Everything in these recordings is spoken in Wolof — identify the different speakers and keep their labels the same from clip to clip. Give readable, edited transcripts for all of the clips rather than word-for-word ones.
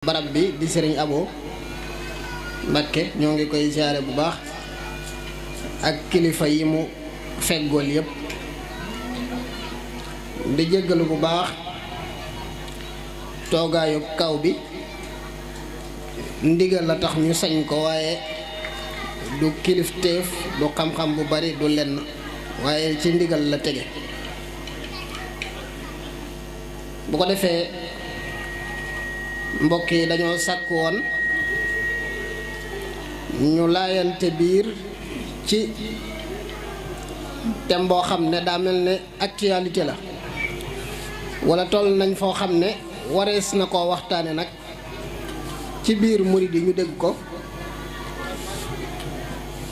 Speaker 1: barab bi di Serigne Abo Mbakke ñoo ngi koy ziare bu baax ak kilifa yi mu feggool yépp di jéggalu bu baax toogaayu kaw bi ndigal la tax ñu sañ ko waaye du kilifteef du xam-xam bu bari du lenn waaye ci ndigal la tege bu ko defee mbokk yi dañoo sàkk woon ñu laayante biir ci thème boo xam ne daa mel ne actualité la wala toll nañ foo xam ne warees na koo waxtaane nag ci biir murid yi ñu dégg ko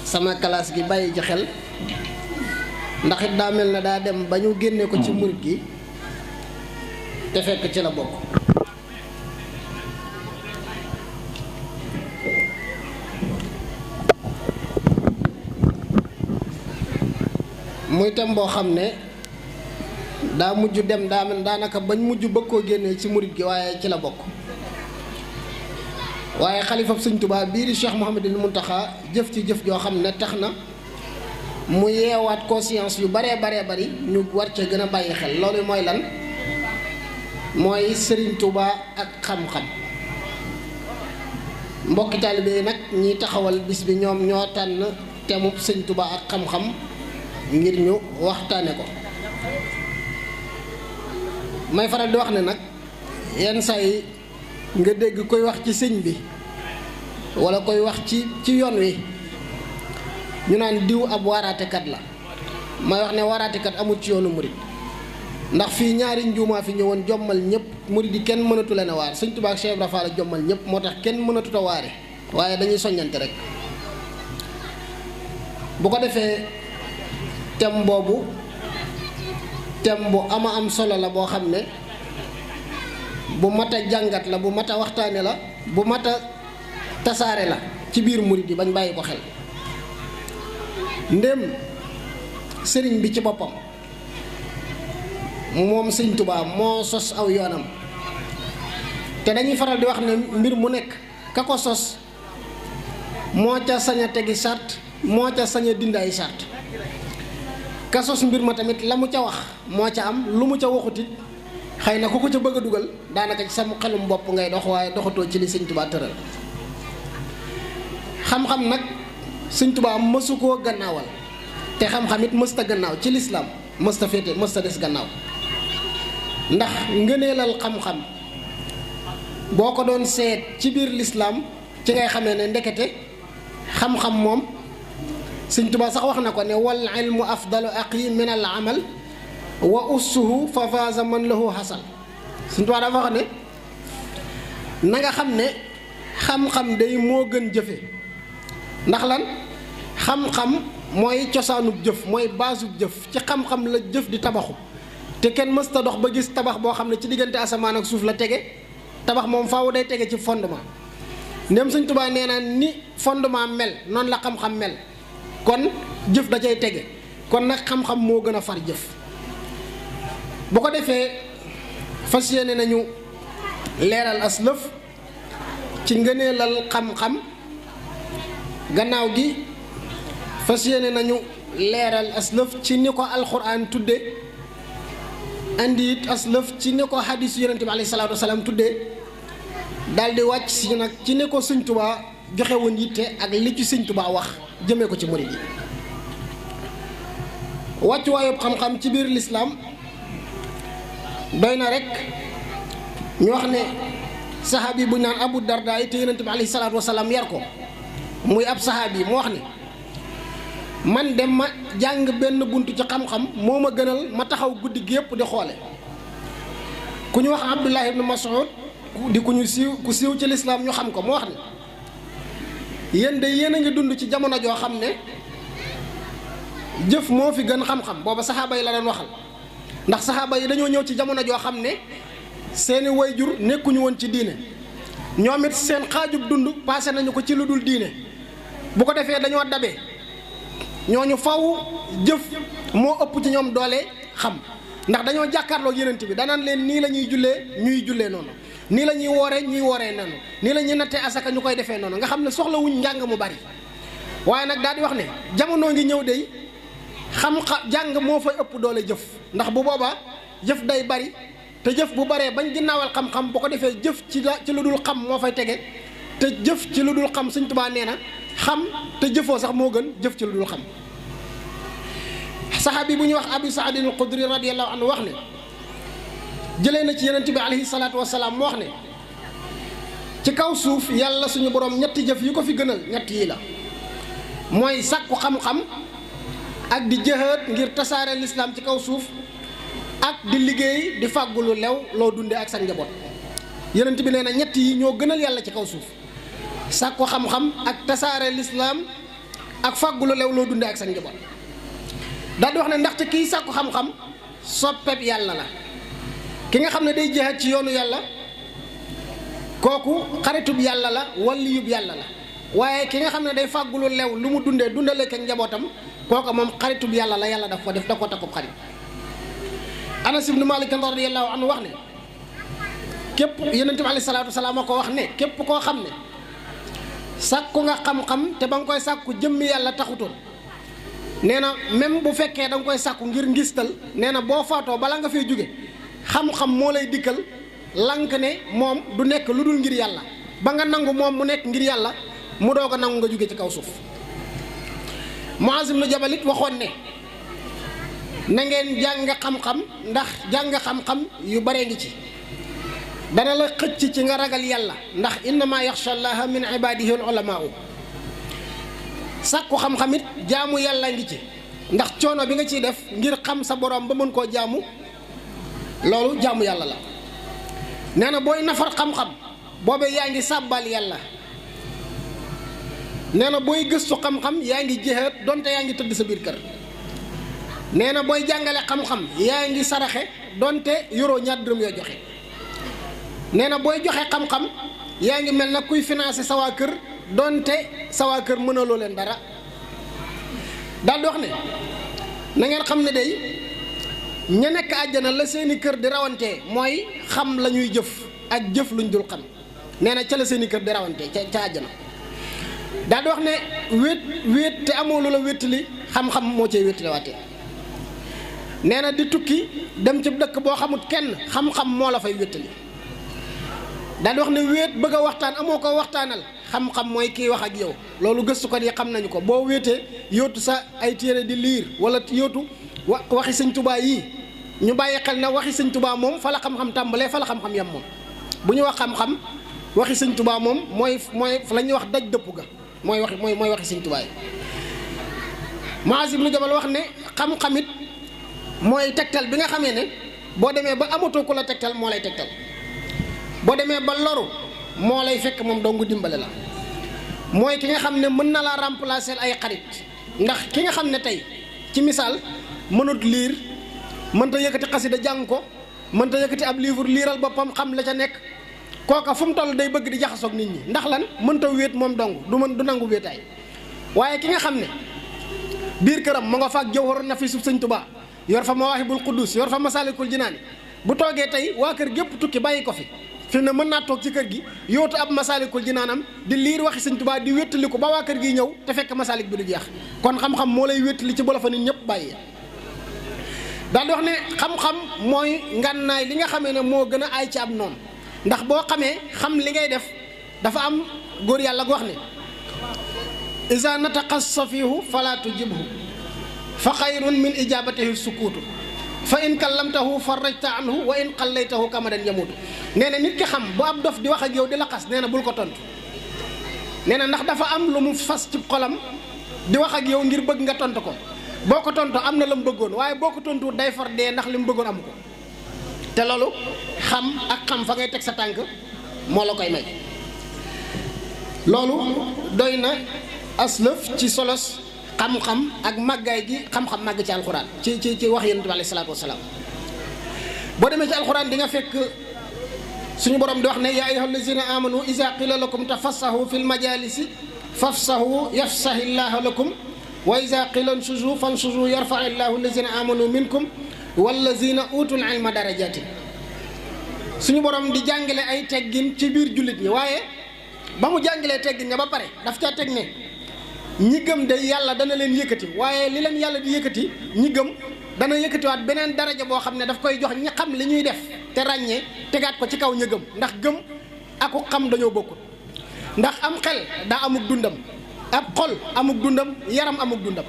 Speaker 1: sama classe gi bàyyi ci xel ndax it daa mel ne daa dem ba ñu génne ko ci murid gi te fekk ci la bokk muy thème boo xam ne daa mujj dem daa mel daanaka bañ mujj bëgg koo génnee ci murid gi waaye ci la bokk waaye xalifab Sëñ Tuubaa bii di Cheikh Mouhamadul Mountakha jëf ci jëf joo xam ne tax na mu yeewaat conscience yu baree bari ñu war ca gën a bàyyi xel loolu mooy lan mooy Serigne Touba ak xam-xam mbokki taalibe yi nag ñiy taxawal bis bi ñoom ñoo tànn temub Sëñ Touba ak xam-xam ngir ñu waxtaane ko may faral di wax ne nag yenn saa yi nga dégg koy wax ci sëñ bi wala koy wax ci yoon wi ñu naan diw ab waaraatekat la may wax ne waaraatekat amul ci yoonu murid ndax fii ñaari njuumaa fi ñëwoon jommal ñëpp murid yi kenn mënatu leen a waar Sëñ Tuubaa ak Cheikh Ibra Fall jommal ñëpp moo tax kenn mënatut a waare waaye dañuy soññante rek bu ko defee thème boobu thème bu ama am solo la boo xam ne bu mat a jàngat la bu mat a waxtaane la bu mat a tasaare la ci biir murid yi bañ bàyyi ko xel ndéem sëriñ bi ci boppam moom Sëñ Tuubaa moo sos aw yoonam te dañuy faral di wax ne mbir mu nekk ka ko sos moo ca sañ a tegi sart moo ca sañ a dindaay sart ka sos mbir ma tamit la mu ca wax moo ca am lu mu ca waxutit xëy na ku ko ca bëgg a dugal daanaka ci sama xelum bopp ngay dox waaye doxatoo ci li Sëñ Tuubaa tëral xam-xam nag Sëñ Tuubaa mësu koo gannaawal te xam-xam it mësta gannaaw ci lislaam mësta féete mësta des gannaaw ndax ngëneelal xam-xam boo ko doon seet ci biir lislaam ci ngay xamee ne ndekete xam-xam moom Sëñ Tuubaa sax wax na ko ne wal ilmu afdalu aqi min al amal wa ussuhu fa faza man lahu xasal Sëñ Tuubaa dafa wax ne na nga xam ne xam-xam day moo gën jëfe ndax lan xam-xam mooy cosaanub jëf mooy baasub jëf ci xam-xam la jëf di tabaxu te kenn mësta dox ba gis tabax boo xam ne ci diggante asamaan ak suuf la tege tabax moom faaw day tege ci fondement ndem Sëñ Tuubaa nee na ni fondement mel noonu la xam-xam mel kon jëf da cay tege kon nag xam-xam moo gën a far jëf bu ko defee fas yéene nañu leeral as lëf ci ngëneelal xam-xam gannaaw gi fas yéene nañu leeral as lëf ci ni ko alxuraan tudde andi it as lëf ci ni ko hadis yonente bi alayhi salaatu wasalaam tudde daldi wàcc si nag ci ni ko Sëñ Tuubaa joxe woon yitte ak li ci Sëñ Tuubaa wax jëmee ko ci murid yi wàccuwaayub xam-xam ci biir lislaam doy na rek ñu wax ne saxaabi bu ñu naan Abu Darda te yonente bi alayhi salaatu wasalaam yar ko muy ab saxaabi mu wax ne man dem ma jàng benn bunt ci xam-xam moo ma gënal ma taxaw guddi gi yépp di xoole ku ñu wax Abdullah ibn Mas'ud di ku siiw ci lislaam ñu xam ko mu wax ne yéen de yéen a ngi dund ci jamono joo xam ne jëf moo fi gën xam-xam booba saxaaba yi la doon waxal ndax saxaaba yi dañoo ñëw ci jamono joo xam ne seeni wayjur nekkuñu woon ci diine ñoom it seen xaajub dund passé nañu ko ci lu dul diine bu ko defee dañoo dabe ñooñu faw jëf moo ëpp ci ñoom doole xam ndax dañoo jàkkaarloo yenent bi danaan leen nii la ñuy jullee ñuy jullee noonu nii la ñuy wooree ñuy wooree noonu nii la ñuy nattee asaka ñu koy defee noonu nga xam ne soxla wuñ njàng mu bari waaye nag daal di wax ne jamono ngi ñëw day jàng moo fay ëpp doole jëf ndax bu boobaa jëf day bari te jëf bu baree bañ ginnaawal xam-xam bu ko defee jëf ci lu dul xam moo fay tege te jëf ci lu dul xam Sëñ Tuubaa nee na xam te jëfoo sax moo gën jëf ci lu dul xam. saxaabi bu ñuy wax Abi Saïd al-Xudri radiyallahu anhu wax ne jëlee na ci Yonent bi alayhi salaatu wasalaam mu wax ne ci kaw suuf yàlla suñu borom ñetti jëf yi ko fi gënal ñett yi la mooy sàkku xam-xam ak di jëhaat ngir tasaare lislaam ci kaw suuf ak di liggéey di fàggu lu lew loo dunde ak sa njaboot. Yonent bi nee na ñett yi ñoo gënal yàlla ci kaw suuf sàkku xam-xam ak tasaare lislaam ak fàggu lu lew loo dunde ak sa njaboot. daal di wax ne ndaxte kii sàkku xam-xam soppeeb yàlla la ki nga xam ne day jihaad ci yoonu yàlla kooku xaritub yàlla la waliyub yàlla la waaye ki nga xam ne day fàggu lu lew lu mu dundee dundale ak njabootam kooku moom xaritub yàlla la yàlla daf ko def da ko takkub xarit. Anas ibnu Malik radiyallahu anhu wax ne képp Yonent bi alayhi salaatu wasalaam moo ko wax ne képp koo xam ne sàkku nga xam-xam te ba nga koy sàkku jëmmi yàlla taxutoon nee na même bu fekkee da nga koy sàkku ngir ngistal nee na boo faatoo bala nga fay jóge xam-xam moo lay dikkal lank ne moom du nekk lu dul ngir yàlla ba nga nangu moom mu nekk ngir yàlla mu doog a nangu nga jóge ci kaw suuf. Muaz ibn Jabal it waxoon ne na ngeen jàng xam-xam ndax jàng xam-xam yu bare ngi ci dana la xëcc ci nga ragal yàlla ndax innama yaxsha allaha min ibadihi al ulamaa sàkku xam-xam it jaamu yàlla ngi ci ndax coono bi nga ciy def ngir xam sa borom ba mën koo jaamu loolu jaamu yàlla la. nee na booy nafar xam-xam boobee yaa ngi sàbbal yàlla nee na booy gëstu xam-xam yaa ngi jihaad donte yaa ngi tëdd sa biir kër nee na booy jàngale xam-xam yaa ngi saraxe donte yoroo ñaar dërëm yoo joxe nee na booy joxe xam-xam yaa ngi mel na kuy financé sa waa kër donte sa waa kër mënaloo leen dara. daal di wax ne na ngeen xam ne day ña nekk àjjana la seeni kër di rawantee mooy xam la ñuy jëf ak jëf luñ dul xam nee na ca la seeni kër di rawantee ca àjjana. daal di wax ne wéet te amoo lu la wéttali xam-xam moo cee wéttali waatee nee na di tukki dem ci dëkk boo xamut kenn xam-xam moo la fay wéttali. daal di wax ne wéet bëgg a waxtaan amoo ko waxtaanal xam-xam mooy kii wax ak yow loolu gëstukat yi xam nañu ko boo wéetee yóotu sa ay téere di liir wala yóotu waxi Sëñ Tuubaa yii ñu bàyyi xel na waxi Sëñ Tuubaa moom fa la xam-xam tàmbalee fa la xam-xam yam moom bu ñu wax xam-xam waxi Sëñ Tuubaa moom mooy la ñuy wax daj dëpp ga mooy waxi Sëñ Tuubaa yi. Muaz ibnu Jabal wax ne xam-xamit mooy tegtal bi nga xamee ne boo demee ba amatoo ku la tegtal moo lay tegtal boo demee ba loru moo lay fekk moom dong dimbale la mooy ki nga xam ne mën na laa remplacer ay xarit ndax ki nga xam ne tey ci misaal mënut liir mënta yëkkati xasida jàng ko mënta yëkkati ab livre liiral boppam xam la ca nekk kooka fu mu toll day bëgg di jaxasoog nit ñi ndax lan mënta wéet moom dong du nangu wéetaay waaye ki nga xam ne biir këram mu nga faak jawharu nafisu Sëñ Tuubaa yor fa mawaahibul quddus yor fa masaalikul jinaani bu toogee tey waa kër gépp tukki bàyyi ko fi ne mën naa toog ci kër gi yootu ab masaalikul jinaanam di liir waxi Sëñ Tuubaa di wéttali ko ba waa kër gi ñëw te fekk masaalik bi du jeex kon xam-xam moo lay wéttali ci bolo fa nit ñëpp bàyyi. daal di wax ne xam-xam mooy ngànnaay li nga xamee ne moo gën a aay ci ab noonu ndax boo xamee xam li ngay def dafa am góor yàlla gu wax ne isa nataqa safihu fala tujibhu fa xayrun min ijabatihi sukuutu fa in kallamtahu farajta anhu wa in qallaytahu kamadan yamutu nee na nit ki xam bu ab dof di wax ak yow di la xas nee na bul ko tontu nee na ndax dafa am lu mu fas ci xolam di wax ak yow ngir bëgg nga tontu ko boo ko tontu am na la mu bëggoon waaye boo ko tontu day far dee ndax li mu bëggoon amu ko te loolu xam fa ngay teg sa tànk moo la koy may. loolu doy na aslëf ci solos xam-xam ak màggaay gi xam-xam màgg ci alxuraan ci wax Yonent bi alayhi salaatu wasalaam boo demee ci alxuraan di nga fekk suñu borom di wax ne yaa ayyuhal lazina amanu iza qila lakum tafassahu fil majalisi fafsahu yafsahi llahu lakum wa iza qila nshuzu fanshuzu yarfa'i llahu allazina amanu minkum wallazina utul ilma darajatin suñu borom di jàngale ay teggin ci biir jullit ñi waaye ba mu jàngalee teggin ña ba pare daf caa teg ne ñi gëm de yàlla dana leen yëkkati waaye li leen yàlla di yëkkati ñi gëm dana yëkkatiwaat beneen daraja boo xam ne daf koy jox ñi xam li ñuy def te ràññee tegaat ko ci kaw ña gëm ndax gëm aku xam dañoo bokkul ndax am xel daa amuk dundam ab xol amuk dundam yaram amuk dundam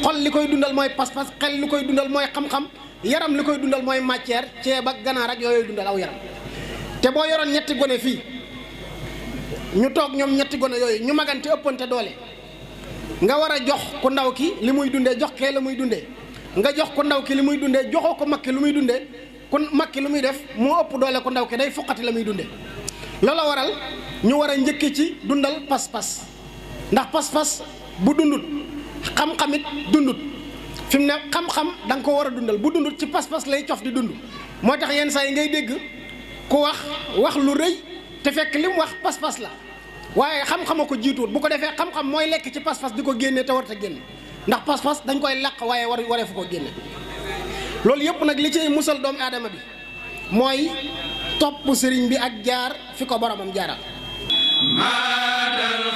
Speaker 1: xol li koy dundal mooy pas-pas xel li koy dundal mooy xam-xam yaram li koy dundal mooy matière ceeb ak ganaar ak yooyu dundal aw yaram te boo yoroon ñetti gone fii ñu toog ñoom ñetti gone yooyu ñu magante ëppante doole nga war a jox ku ndaw ki li muy dundee jox kee la muy dundee nga jox ku ndaw ki li muy dundee joxoo ko mag ki lu muy dundee ku mag ki lu muy def moo ëpp doole ku ndaw ki day foqati la muy dundee loola waral ñu war a njëkke ci dundal pas-pas ndax pas-pas bu dundut xam-xamit dundut fi mu ne xam-xam da nga ko war a dundal bu dundut ci pas-pas lay cof di dund moo tax yenn saa yi ngay dégg ku wax lu rëy te fekk li mu wax pas-pas la waaye xam-xama ko jiituwut bu ko defee xam-xam mooy lekk ci pas-pas di ko génne te warta génne ndax pas-pas dañ koy làq waaye waree fu ko génne loolu yëpp nag li ciy musal doomu aadama bi mooy topp sëriñ bi ak jaar fi ko boromam jaaral
Speaker 2: al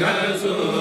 Speaker 2: المنصور